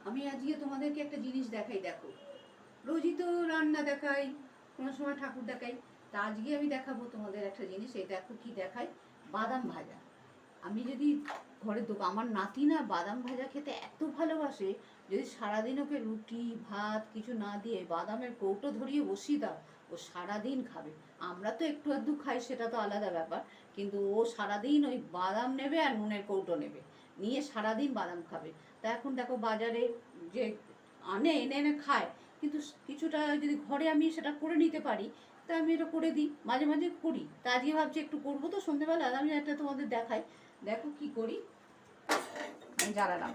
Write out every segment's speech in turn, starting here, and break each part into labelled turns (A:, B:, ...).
A: আমি আজকে তোমাদেরকে একটা জিনিস দেখাই, দেখো। রোজই তো রান্না দেখাই, কোনো সময় ঠাকুর দেখাই। তা আজকে আমি দেখাবো তোমাদের একটা জিনিস। এই দেখো কি দেখাই, বাদাম ভাজা। আমি যদি ঘরের দোকান, আমার নাতি না বাদাম ভাজা খেতে এত ভালোবাসে, যদি সারাদিন ওকে রুটি ভাত কিছু না দিয়ে বাদামের কৌটো ধরিয়ে বসিয়ে দাও, ও সারাদিন খাবে। আমরা তো একটু আধটু খাই, সেটা তো আলাদা ব্যাপার, কিন্তু ও সারাদিন ওই বাদাম নেবে আর নুনের কৌটো নেবে, নিয়ে সারাদিন বাদাম খাবে। তা এখন দেখো বাজারে যে আনে, এনে এনে খায়, কিন্তু কিছুটা যদি ঘরে আমি সেটা করে নিতে পারি, তা আমি এটা করে দিই, মাঝে মাঝে করি। তা আজকে ভাবছি একটু করবো তো সন্ধ্যেবেলা, আমি একটা তোমাদের দেখাই। দেখো কি করি, আমি জ্বালালাম।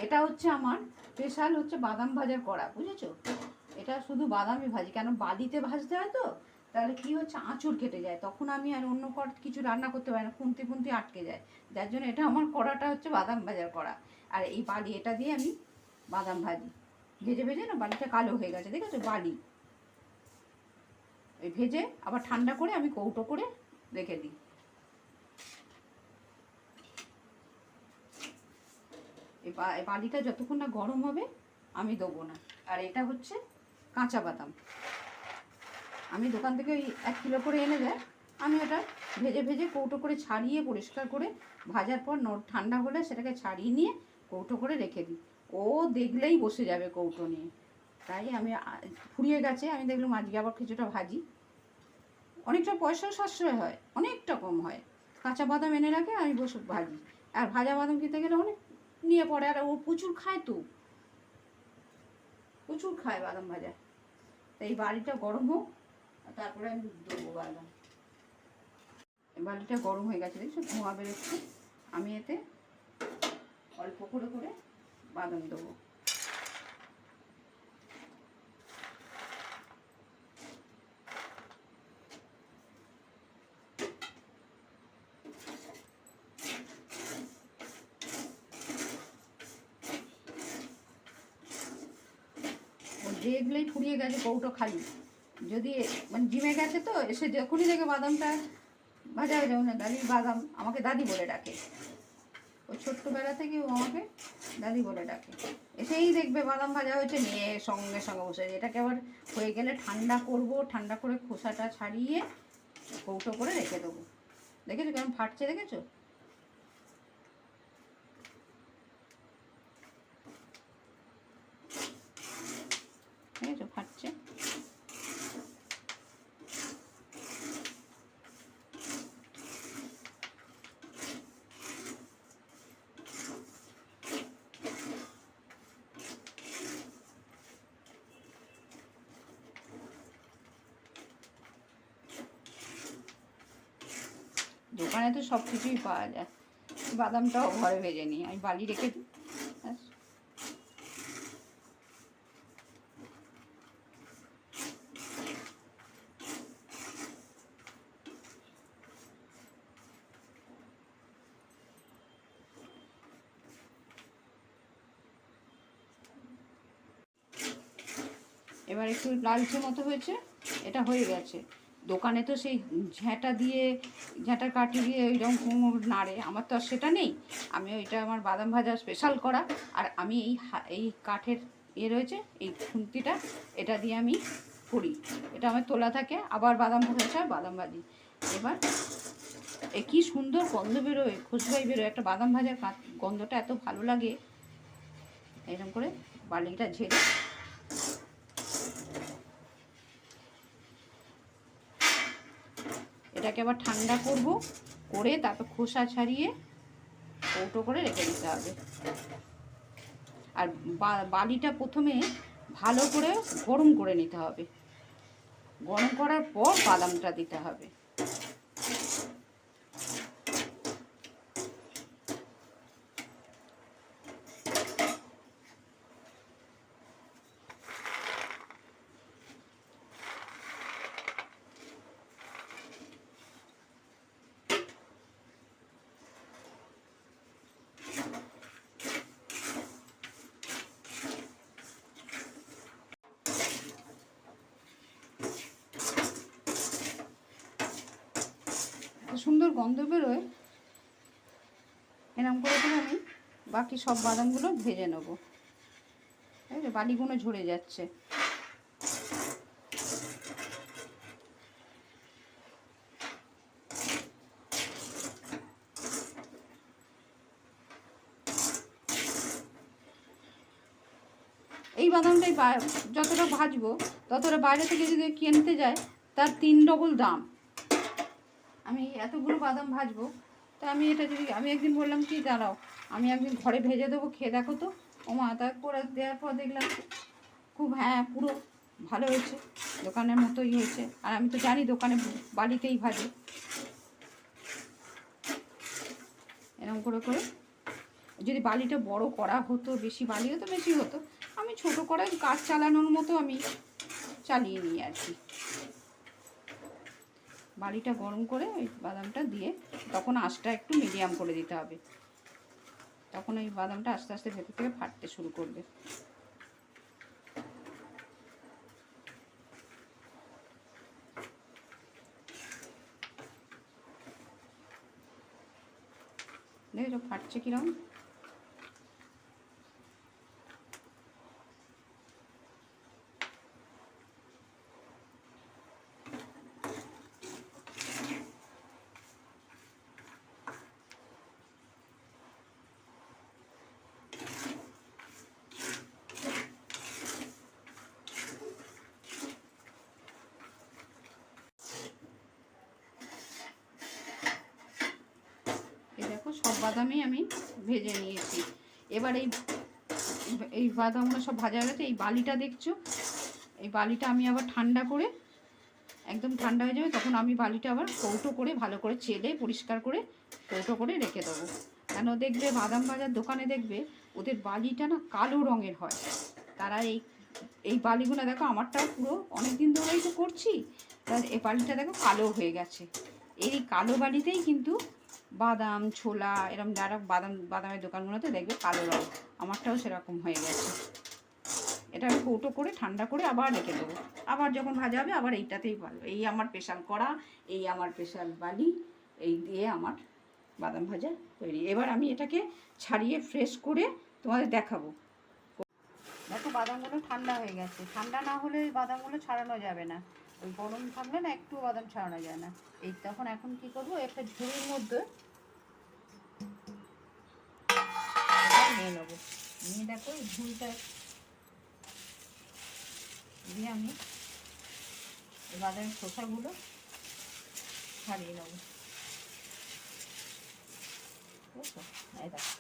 A: এটা হচ্ছে আমার স্পেশাল হচ্ছে বাদাম ভাজার কড়া, বুঝেছো? এটা শুধু বাদামই ভাজি, কেন বালিতে ভাজতে হয় তো, তাহলে কি হচ্ছে আঁচড় কেটে যায়, তখন আমি আর অন্য কিছু রান্না করতে পারি না, খুন্তি খুন্তি আটকে যায়। যার জন্য এটা আমার কড়াটা হচ্ছে বাদাম ভাজার কড়া। আর এই বালি, এটা দিয়ে আমি বাদাম ভাজি। ভেজে ভেজে না বালিটা কালো হয়ে গেছে, দেখেছো? বালি ওই ভেজে আবার ঠান্ডা করে আমি কৌটো করে রেখে দিই। এই বালিটা যতক্ষণ না গরম হবে আমি দেবো না। আর এটা হচ্ছে কাঁচা বাদাম, আমি দোকান থেকে ওই 1 কিলো করে এনে দেয়, আমি ওটা ভেজে ভেজে কৌটো করে ছাড়িয়ে পরিষ্কার করে ভাজার পর ঠান্ডা হলে সেটাকে ছাড়িয়ে নিয়ে কৌটো করে রেখে দিই। ও দেখলেই বসে যাবে কৌটো নিয়ে। তাই আমি ফুরিয়ে গেছে, আমি দেখলাম আজকে আবার কিছুটা ভাজি। অনেকটা পয়সাও সাশ্রয় হয়, অনেকটা কম হয়। কাঁচা বাদাম এনে রাখে, আমি বসে ভাজি। আর ভাজা বাদাম খেতে গেলে অনেক নিয়ে পড়ে, আর ও প্রচুর খায় তো, প্রচুর খায় বাদাম ভাজা। তো এই বাড়িটা গরম হোক, তারপরে আমি দেবো বাদাম। বালিটা গরম হয়ে গেছে, দেখছো ধোঁয়া বেরোচ্ছে। আমি এতে অল্প করে করে বাদাম দেবো। দেখলেই ফুরিয়ে গেছে কৌটো খালি, যদি মানে জিমে গেছে তো, এসে যখনই দেখে বাদামটা ভাজা হয়ে যাবে না, দাদি বাদাম, আমাকে দাদি বলে ডাকে। ওই ছোট্টবেলা থেকে ও আমাকে দাদি বলে ডাকে। এসেই দেখবে বাদাম ভাজা হয়েছে, নিয়ে সঙ্গে সঙ্গে বসে এটাকে আবার হয়ে গেলে ঠান্ডা করব, ঠান্ডা করে খোসাটা ছাড়িয়ে কৌটো করে রেখে দেবো। দেখেছো কেমন ফাটছে, দেখেছো? দেখেছো ফাটছে? দোকানে তো সব কিছুই পাওয়া যায়, বাদামটাও ঘরে ভেজে নিই, আমি বালি রেখে দিই। এবার একটু লালচে মতো হয়েছে, এটা হয়ে গেছে। দোকানে তো সেই ঝ্যাঁটা দিয়ে, ঝ্যাঁটার কাঠি দিয়ে ওইরকম কুমড় নাড়ে, আমার তো আর সেটা নেই। আমি ওইটা আমার বাদাম ভাজা স্পেশাল করা। আর আমি এই কাঠের রয়েছে, এই খুন্তিটা, এটা দিয়ে আমি করি। এটা আমার তোলা থাকে, আবার বাদাম ভাজা বাদাম ভাজি। এবার কী সুন্দর গন্ধ বেরোয়, খুশবাই বেরোয়, একটা বাদাম ভাজার গন্ধটা এত ভালো লাগে। এরকম করে বালিটা ঝেড়ে এটাকে আবার ঠান্ডা করব, করে তারপর খোসা ছাড়িয়ে কৌটো করে রেখে দিতে হবে। আর বালিটা প্রথমে ভালো করে গরম করে নিতে হবে, গরম করার পর বাদামটা দিতে হবে। সুন্দর গন্ধ বেরোয়। এরকম করে আমি বাকি সব বাদামগুলো ভেজে নেব। তাই তো, বালিগুলো ঝরে যাচ্ছে। এই বাদামটাই যতটা ভাজবো ততটা বাইরে থেকে যদি কিনতে যায় তার 3 ডবল দাম। আমি এতগুলো বাদাম ভাজবো, তা আমি এটা যদি আমি একদিন বললাম কি দাঁড়াও আমি একদিন ঘরে ভেজে দেবো, খেয়ে দেখো তো। ওমা তারপরে দেওয়ার পর দেখলাম খুব, হ্যাঁ পুরো ভালো হয়েছে, দোকানের মতোই হয়েছে। আর আমি তো জানি দোকানে বালিতেই ভাজে। এরকম করে করে যদি বালিটা বড় করা হতো, বেশি বালি হতো, বেশি হতো, আমি ছোট করে কাজ চালানোর মতো আমি চালিয়ে নিই আর কি। বালিটা গরম করে ওই বাদামটা দিয়ে তখন আঁচটা একটু মিডিয়াম করে দিতে হবে, তখন ওই বাদামটা আস্তে আস্তে ভেতর থেকে ফাটতে শুরু করবে। দেখো ফাটছে কিরকম। দেখো সব বাদামই আমি ভেজে নিয়েছি। এবার এই বাদামগুলো সব ভাজা হয়ে গেছে। এই বালিটা দেখছো, এই বালিটা আমি আবার ঠান্ডা করে, একদম ঠান্ডা হয়ে যাবে তখন আমি বালিটা আবার কৌটো করে ভালো করে চেলে পরিষ্কার করে কৌটো করে রেখে দেবো। কেন দেখবে বাদাম ভাজার দোকানে দেখবে ওদের বালিটা না কালো রঙের হয়। তারা এই বালিগুলো দেখো, আমারটাও পুরো অনেক দিন ধরেই তো করছি, তার এই বালিটা দেখো কালো হয়ে গেছে। এই কালো বালিতেই কিন্তু বাদাম ছোলা এরকম যারা বাদামের দোকানগুলোতে দেখবে কালো রঙ, আমারটাও সেরকম হয়ে গেছে। এটা আমি কৌটো করে ঠান্ডা করে আবার রেখে দেবো, আবার যখন ভাজা হবে আবার এইটাতেই ভালো। এই আমার স্পেশাল কড়া, এই আমার স্পেশাল বালি, এই দিয়ে আমার বাদাম ভাজা তৈরি। এবার আমি এটাকে ছাড়িয়ে ফ্রেশ করে তোমাদের দেখাবো। দেখো বাদামগুলো ঠান্ডা হয়ে গেছে, ঠান্ডা না হলে বাদামগুলো ছাড়ানো যাবে না, ওই গরম থাকলে না একটু বাদাম ছাড়ানো যায় না। এই তখন এখন কি করবো, একটা ঝুড়ির মধ্যে নিয়ে নেবো, নিয়ে দেখো এই ঝুড়িটা দিয়ে আমি এই বাদামের খোসাগুলো ছাড়িয়ে নেবো। বুঝছো, এই দেখো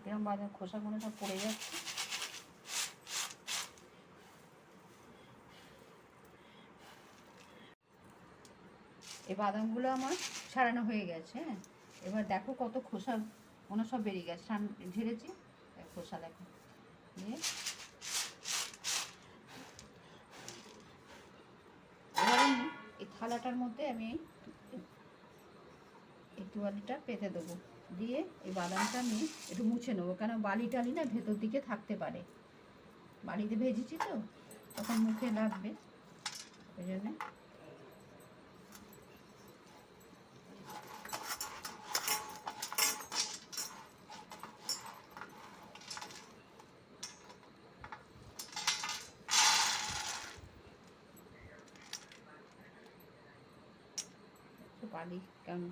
A: কিরম বাদাম খোসাগুলো সব পড়ে যাচ্ছে। এই বাদামগুলো আমার ছাড়ানো হয়ে গেছে। হ্যাঁ, এবার দেখো কত খোসা মনে সব বেরিয়ে গেছে, ঝেড়েছি খোসা দেখো। দিয়ে এবার আমি এই থালাটার মধ্যে আমি এই তোয়ালিটা পেতে দেবো, দিয়ে এই বাদামটা আমি একটু মুছে নেবো, কেন বালি টালি না ভেতর দিকে থাকতে পারে, বাড়িতে ভেজেছি তো তখন মুখে লাগবে, ওই জন্যে বালি কেমন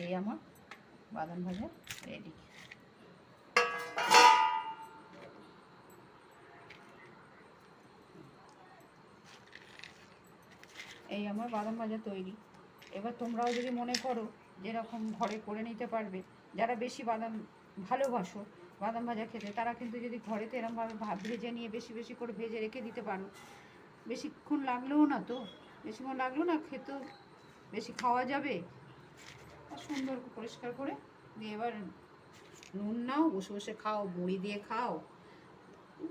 A: এই আমার বাদাম ভাজা রেডি। এই আমার বাদাম ভাজা তৈরি। এবার তোমরাও যদি মনে করো যেরকম ঘরে করে নিতে পারবে, যারা বেশি বাদাম ভালোবাসো বাদাম ভাজা খেতে, তারা কিন্তু যদি ঘরেতে এরকমভাবে ভেজে নিয়ে বেশি বেশি করে ভেজে রেখে দিতে পারো, বেশিক্ষণ লাগলেও না তো, বেশিক্ষণ লাগলেও না খেতেও বেশি খাওয়া যাবে, আর সুন্দর পরিষ্কার করে দিয়ে এবার নুন নাও, বসে বসে খাও, মুড়ি দিয়ে খাও,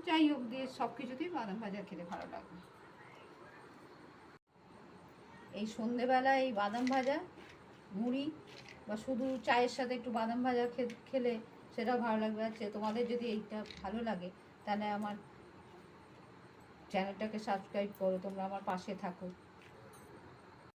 A: যাই হোক দিয়ে সব কিছুতেই বাদাম ভাজা খেতে ভালো লাগবে। এই সন্ধেবেলা এই বাদাম ভাজা মুড়ি বা শুধু চায়ের সাথে একটু বাদাম ভাজা খেলে সেটাও ভালো লাগবে। আছে তোমাদের যদি এইটা ভালো লাগে তাহলে আমার চ্যানেলটাকে সাবস্ক্রাইব করো, তোমরা আমার পাশে থাকো।